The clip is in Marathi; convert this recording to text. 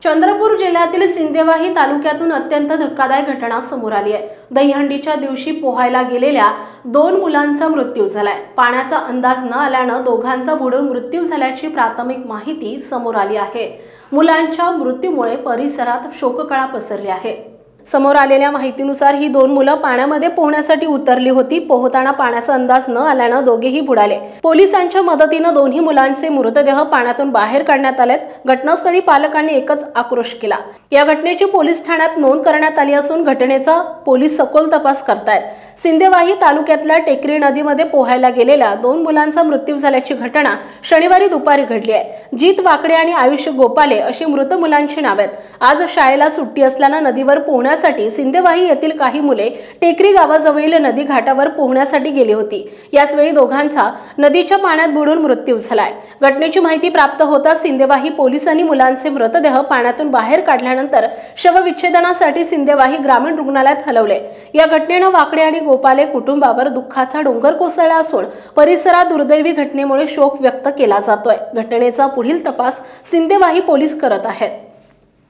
चंद्रपूर जिल्ह्यातील सिंदेवाही तालुक्यातून अत्यंत धक्कादायक घटना समोर आली आहे। दहीहंडीच्या दिवशी पोहायला गेलेल्या 2 मुलांचा मृत्यू झालाय। पाण्याचा अंदाज न आल्याने दोघांचा बुडून मृत्यू झाल्याची प्राथमिक माहिती समोर आली आहे। मुलांच्या मृत्यूमुळे परिसरात शोककळा पसरली आहे। समोर आलेल्या माहितीनुसार ही 2 मुलं पाण्यामध्ये पोहण्यासाठी उतरली होती। पोहताना पाण्याचा अंदाज न आल्याने दोघेही बुडाले। पोलिसांच्या मदतीने दोन्ही मुलांचे मृतदेह पाण्यातून बाहेर काढण्यात आलेत। घटनास्थळी पालकांनी एकच आक्रोश केला। या घटनेची पोलीस ठाण्यात नोंद करण्यात आली असून घटनेचा पोलीस सखोल तपास करतायत। सिंदेवाही तालुक्यातल्या टेकरी नदीमध्ये पोहायला गेलेल्या 2 मुलांचा मृत्यू झाल्याची घटना शनिवारी दुपारी घडली आहे। जीत वाकडे आणि आयुष गोपाले अशी मृत मुलांची नावे आहेत। आज शाळेला सुट्टी असल्याने नदीवर पोहण्यासाठी सिंदेवाही येथील काही मुले टेकरी गावाजवळील नदी घाटावर पोहण्यासाठी गेली होती। याच वेळी दोघांचा नदीच्या पाण्यात बुडून मृत्यू झालाय। घटनेची माहिती प्राप्त होताच सिंदेवाही पोलिसांनी मुलांचे मृतदेह पाण्यातून बाहेर काढल्यानंतर शवविच्छेदनासाठी सिंदेवाही ग्रामीण रुग्णालयात हलवले। या घटनेने वाकडे आणि गोपाले कुटुंबावर दुःखाचा डोंगर कोसळला असून परिसरात दुर्दैवी घटनेमुळे शोक व्यक्त केला जातोय। घटनेचा पुढील तपास सिंदेवाही पोलीस करत आहेत।